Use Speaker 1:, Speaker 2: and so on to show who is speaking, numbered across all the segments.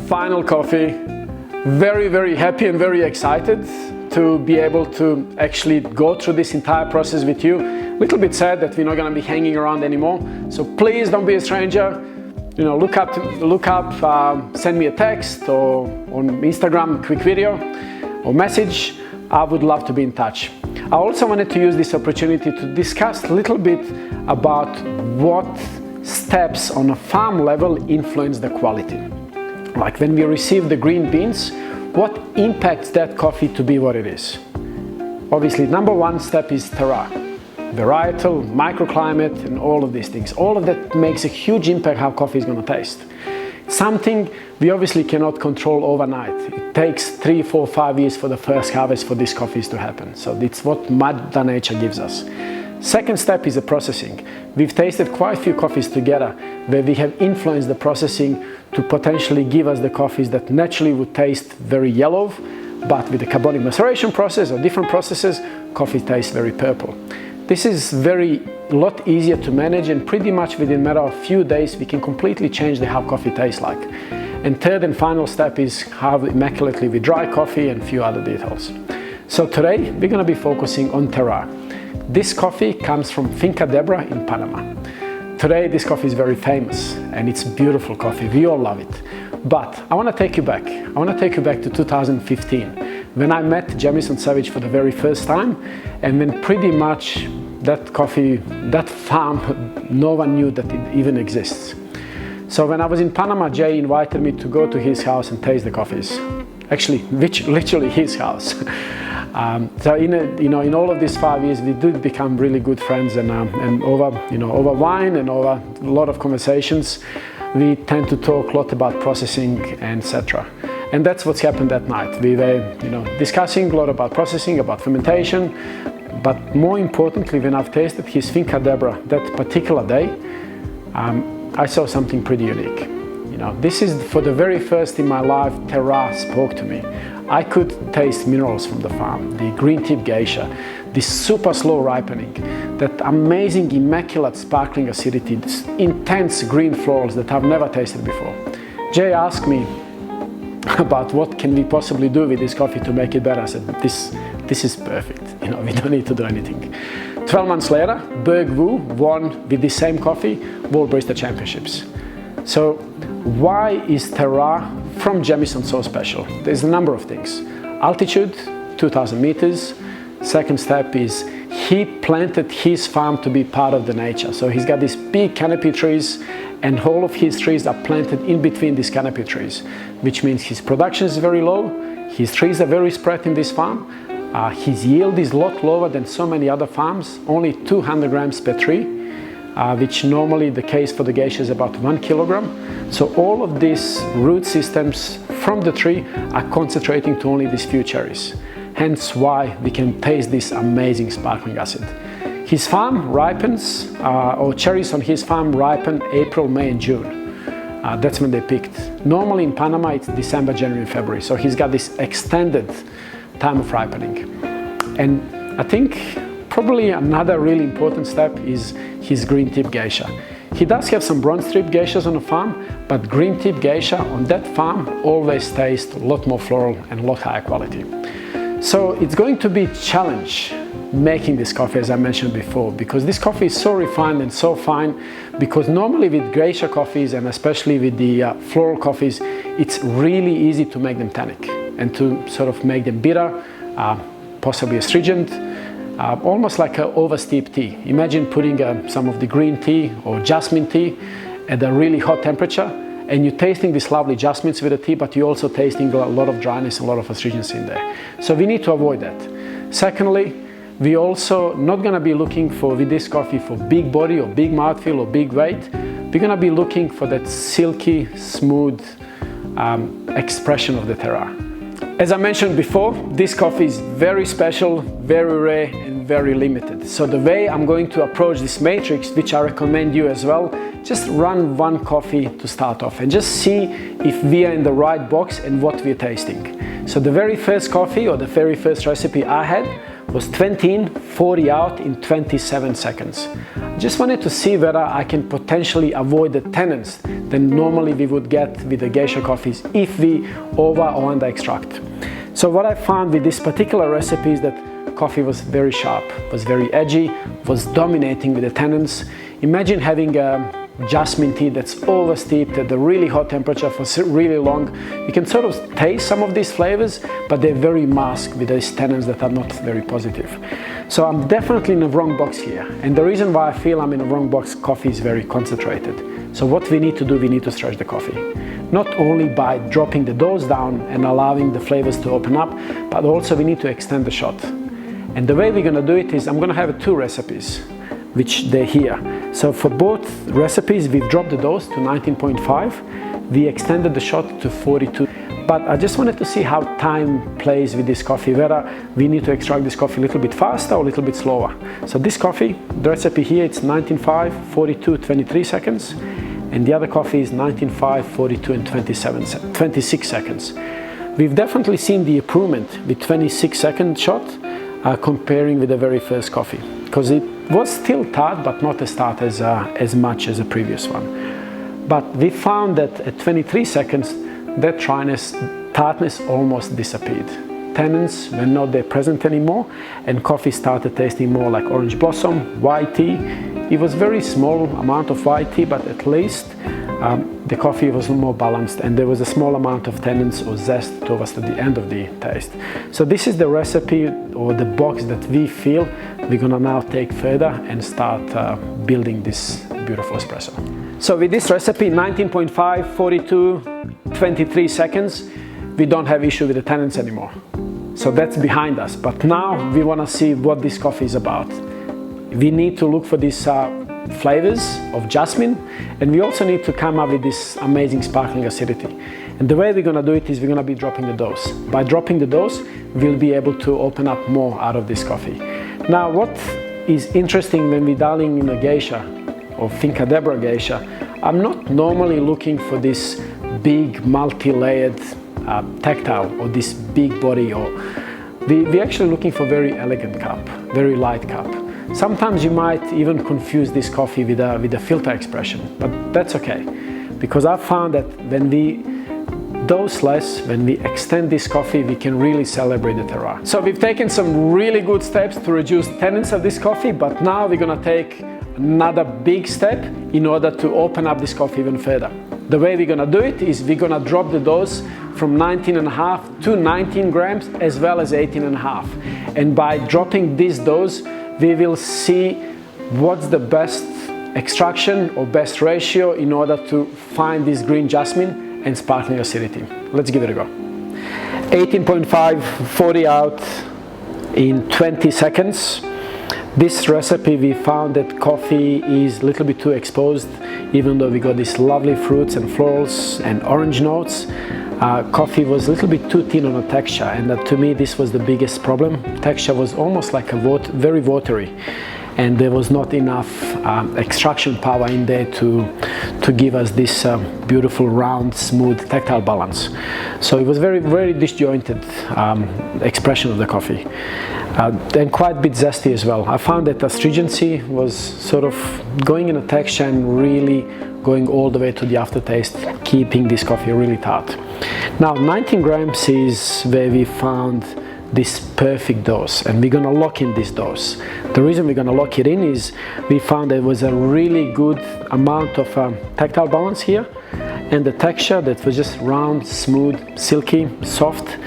Speaker 1: final coffee. Very happy and very excited to be able to actually go through this entire process with you. A little bit sad that we're not going to be hanging around anymore. So please don't be a stranger. You know, look up, send me a text or on Instagram, quick video or message. I would love to be in touch. I also wanted to use this opportunity to discuss a little bit about what steps on a farm level influence the quality. Like when we receive the green beans, what impacts that coffee to be what it is? Obviously, number one step is terroir, varietal, microclimate, and all of these things. All of that makes a huge impact how coffee is going to taste. Something we obviously cannot control overnight. It takes 3, 4, 5 years for the first harvest for these coffees to happen. So it's what Mother Nature gives us. Second step is the processing. We've tasted quite a few coffees together where we have influenced the processing to potentially give us the coffees that naturally would taste very yellow, but with the carbonic maceration process or different processes, coffee tastes very purple. This is a lot easier to manage, and pretty much within a matter of few days we can completely change how coffee tastes like. And third and final step is how immaculately we dry coffee and a few other details. So today we're going to be focusing on terroir. This coffee comes from Finca Deborah in Panama. Today this coffee is very famous and it's beautiful coffee, we all love it. But I want to take you back. I want to take you back to 2015 when I met Jamison Savage for the very first time, and when pretty much that farm, no one knew that it even exists. So when I was in Panama, Jay invited me to go to his house and taste the coffees. Actually, literally his house. So in all of these 5 years, we did become really good friends, and over wine and over a lot of conversations, we tend to talk a lot about processing, etc. And that's what's happened that night. We were, discussing a lot about processing, about fermentation, but more importantly, when I've tasted his Finca Deborah that particular day, I saw something pretty unique. This is for the very first in my life, terroir spoke to me. I could taste minerals from the farm, the green tip geisha, this super slow ripening, that amazing immaculate sparkling acidity, this intense green florals that I've never tasted before. Jay asked me about what can we possibly do with this coffee to make it better. I said, this is perfect, we don't need to do anything. 12 months later, Berg Wu won with the same coffee World Barista Championships. So why is terroir from Jamison so special? There's a number of things. Altitude, 2,000 meters. Second step is he planted his farm to be part of the nature. So he's got these big canopy trees, and all of his trees are planted in between these canopy trees, which means his production is very low, his trees are very spread in this farm, his yield is a lot lower than so many other farms, only 200 grams per tree, which normally the case for the geisha is about 1 kilogram. So all of these root systems from the tree are concentrating to only these few cherries. Hence why we can taste this amazing sparkling acid. His farm ripens, or cherries on his farm ripen April, May and June. That's when they picked. Normally in Panama it's December, January and February. So he's got this extended time of ripening. And I think probably another really important step is his green tip geisha. He does have some bronze tip geishas on the farm, but green tip geisha on that farm always tastes a lot more floral and a lot higher quality. So it's going to be a challenge making this coffee, as I mentioned before, because this coffee is so refined and so fine, because normally with geisha coffees and especially with the floral coffees, it's really easy to make them tannic and to sort of make them bitter, possibly astringent, almost like an over-steeped tea. Imagine putting some of the green tea or jasmine tea at a really hot temperature, and you're tasting these lovely jasmines with the tea, but you're also tasting a lot of dryness and a lot of astringency in there. So we need to avoid that. Secondly, we also not going to be looking for, with this coffee, for big body or big mouthfeel or big weight. We're going to be looking for that silky, smooth expression of the terroir. As I mentioned before, this coffee is very special, very rare and very limited. So the way I'm going to approach this matrix, which I recommend you as well, just run one coffee to start off and just see if we are in the right box and what we're tasting. So the very first coffee or the very first recipe I had was 20 in, 40 out in 27 seconds. I just wanted to see whether I can potentially avoid the tannins that normally we would get with the geisha coffees if we over or under extract. So what I found with this particular recipe is that coffee was very sharp, was very edgy, was dominating with the tannins. Imagine having a jasmine tea that's over steeped at a really hot temperature for really long. You can sort of taste some of these flavors, but they're very masked with these tannins that are not very positive. So I'm definitely in the wrong box here. And the reason why I feel I'm in the wrong box, coffee is very concentrated. So what we need to do, we need to stretch the coffee. Not only by dropping the dose down and allowing the flavors to open up, but also we need to extend the shot. And the way we're gonna do it is I'm gonna have two recipes, which they're here. So for both recipes, we've dropped the dose to 19.5. We extended the shot to 42. But I just wanted to see how time plays with this coffee, whether we need to extract this coffee a little bit faster or a little bit slower. So this coffee, the recipe here, it's 19.5, 42, 23 seconds. And the other coffee is 19.5, 42, and 26 seconds. We've definitely seen the improvement with 26-second shot comparing with the very first coffee, because it was still tart, but not as tart as much as the previous one. But we found that at 23 seconds, that tartness almost disappeared. Tannins were not there present anymore, and coffee started tasting more like orange blossom, white tea. It was very small amount of white tea, but at least the coffee was more balanced, and there was a small amount of tannins or zest towards the end of the taste. So this is the recipe or the box that we feel we're gonna now take further and start building this beautiful espresso. So with this recipe, 19.5, 42, 23 seconds, we don't have issue with the tannins anymore. So that's behind us. But now we wanna see what this coffee is about. We need to look for these flavors of jasmine, and we also need to come up with this amazing sparkling acidity. And the way we're gonna do it is we're gonna be dropping the dose. By dropping the dose, we'll be able to open up more out of this coffee. Now, what is interesting when we're dialing in a geisha or Finca Deborah geisha, I'm not normally looking for this big multi-layered tactile or this big body, or we're actually looking for very elegant cup, very light cup. Sometimes you might even confuse this coffee with a filter expression, but that's okay, because I've found that when we dose less, when we extend this coffee, we can really celebrate the terroir. So we've taken some really good steps to reduce tannins of this coffee, but now we're gonna take another big step in order to open up this coffee even further. The way we're gonna do it is we're gonna drop the dose from 19.5 to 19 grams as well as 18.5. And by dropping this dose, we will see what's the best extraction or best ratio in order to find this green jasmine and sparkling acidity. Let's give it a go. 18.5, 40 out in 20 seconds. This recipe, we found that coffee is a little bit too exposed, even though we got these lovely fruits and florals and orange notes. Coffee was a little bit too thin on the texture, and to me this was the biggest problem. Texture was almost like very watery, and there was not enough extraction power in there to give us this beautiful round smooth tactile balance. So it was very disjointed expression of the coffee, and quite a bit zesty as well. I found that astringency was sort of going in the texture and really going all the way to the aftertaste, keeping this coffee really tart. Now 19 grams is where we found this perfect dose, and we're gonna lock in this dose. The reason we're gonna lock it in is we found there was a really good amount of tactile balance here, and the texture that was just round, smooth, silky, soft.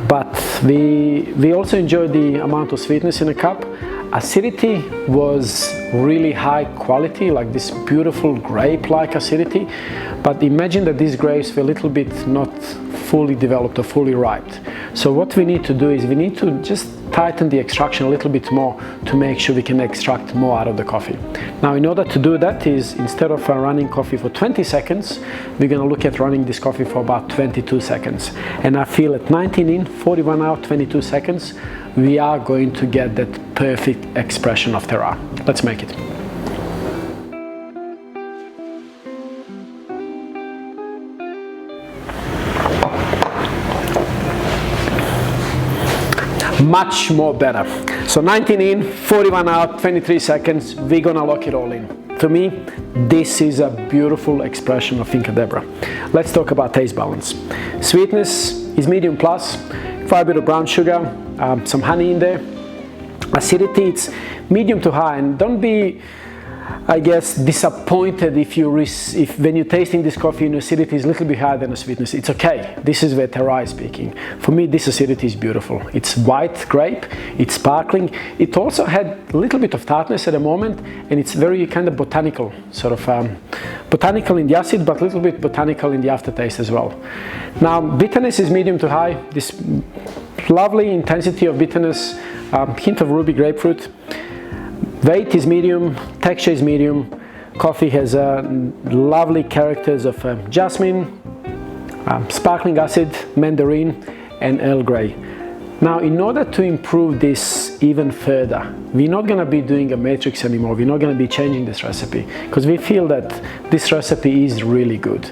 Speaker 1: But we also enjoyed the amount of sweetness in the cup. Acidity was really high quality, like this beautiful grape-like acidity. But imagine that these grapes were a little bit not fully developed or fully ripe. So what we need to do is we need to just tighten the extraction a little bit more to make sure we can extract more out of the coffee. Now, in order to do that is, instead of running coffee for 20 seconds, we're going to look at running this coffee for about 22 seconds. And I feel at 19 in, 41 out, 22 seconds, we are going to get that perfect expression of terroir. Let's make it. much more better. So 19 in, 41 out, 23 seconds, we're gonna lock it all in. To me, this is a beautiful expression of Finca Deborah. Let's talk about taste balance. Sweetness is medium plus, quite a bit of brown sugar, some honey in there. Acidity, it's medium to high, and don't be, I guess, disappointed if when you're tasting this coffee and acidity is a little bit higher than the sweetness. It's okay. This is where Terroir is speaking. For me, this acidity is beautiful. It's white grape, it's sparkling. It also had a little bit of tartness at the moment, and it's very kind of botanical, sort of botanical in the acid, but a little bit botanical in the aftertaste as well. Now, bitterness is medium to high. This lovely intensity of bitterness, hint of ruby grapefruit. Weight is medium, texture is medium. Coffee has lovely characters of jasmine, sparkling acid, mandarin, and Earl Grey. Now, in order to improve this even further, we're not going to be doing a matrix anymore. We're not going to be changing this recipe because we feel that this recipe is really good.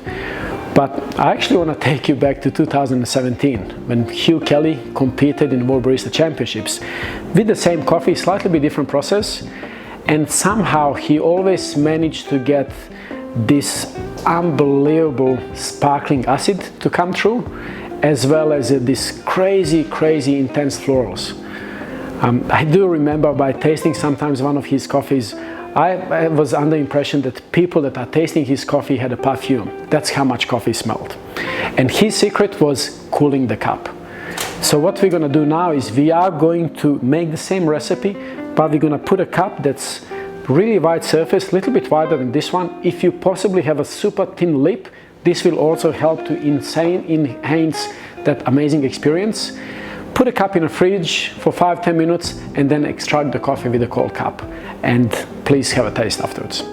Speaker 1: But I actually want to take you back to 2017 when Hugh Kelly competed in World Barista Championships with the same coffee, slightly bit different process, and somehow he always managed to get this unbelievable sparkling acid to come through, as well as this crazy intense florals. I do remember by tasting sometimes one of his coffees, I was under the impression that people that are tasting his coffee had a perfume. That's how much coffee smelled. And his secret was cooling the cup. So what we're going to do now is we are going to make the same recipe, but we're going to put a cup that's really wide surface, a little bit wider than this one. If you possibly have a super thin lip, this will also help to enhance that amazing experience. Put a cup in a fridge for 5-10 minutes and then extract the coffee with a cold cup. And please have a taste afterwards.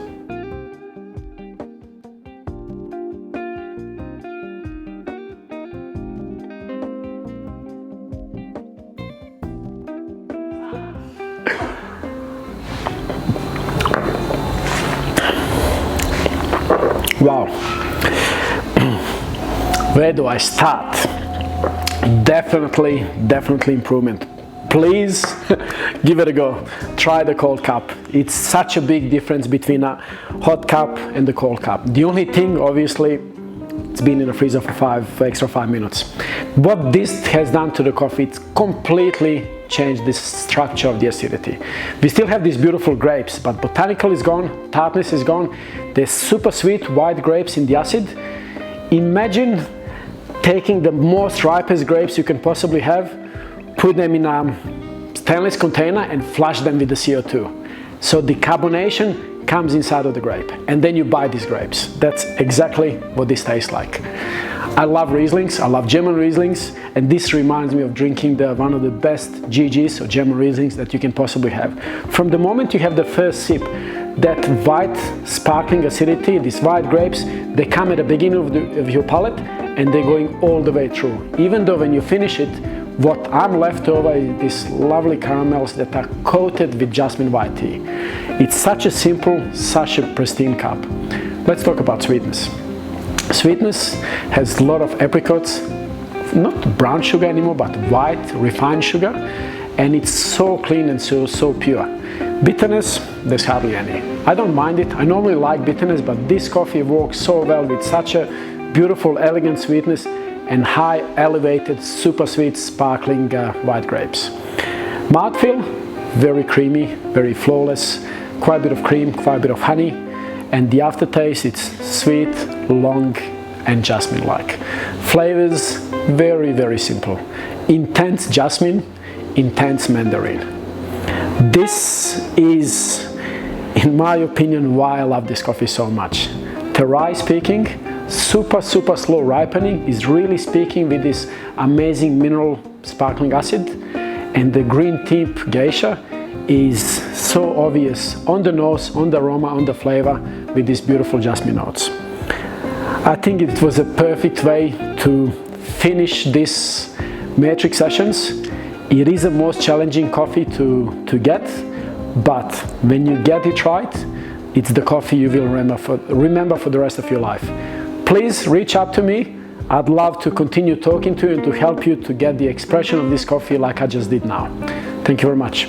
Speaker 1: Wow. Where do I start? Definitely improvement. Please give it a go. Try the cold cup. It's such a big difference between a hot cup and the cold cup. The only thing, obviously, it's been in the freezer for extra 5 minutes. What this has done to the coffee, it's completely changed the structure of the acidity. We still have these beautiful grapes, but botanical is gone, tartness is gone. There's super sweet white grapes in the acid. Imagine taking the most ripest grapes you can possibly have, put them in a stainless container and flush them with the CO2. So the carbonation comes inside of the grape, and then you buy these grapes. That's exactly what this tastes like. I love Rieslings, I love German Rieslings, and this reminds me of drinking one of the best GGs or German Rieslings that you can possibly have. From the moment you have the first sip, that white sparkling acidity, these white grapes, they come at the beginning of your palate and they're going all the way through. Even though when you finish it, what I'm left over is these lovely caramels that are coated with jasmine white tea. It's such a simple, such a pristine cup. Let's talk about sweetness. Sweetness has a lot of apricots, not brown sugar anymore, but white, refined sugar, and it's so clean and so pure. Bitterness, there's hardly any. I don't mind it. I normally like bitterness, but this coffee works so well with such a beautiful, elegant sweetness and high, elevated, super sweet, sparkling white grapes. Mouthfeel, very creamy, very flawless, quite a bit of cream, quite a bit of honey, and the aftertaste, it's sweet, long, and jasmine-like. Flavors, very simple. Intense jasmine, intense mandarin. This is, in my opinion, why I love this coffee so much. Terroir speaking, super slow ripening is really speaking with this amazing mineral sparkling acid, and the green tip Geisha is so obvious on the nose, on the aroma, on the flavor with these beautiful jasmine notes. I think it was a perfect way to finish this matrix sessions. It is the most challenging coffee to get, but when you get it right, it's the coffee you will remember for the rest of your life. Please reach out to me. I'd love to continue talking to you and to help you to get the expression of this coffee like I just did now. Thank you very much.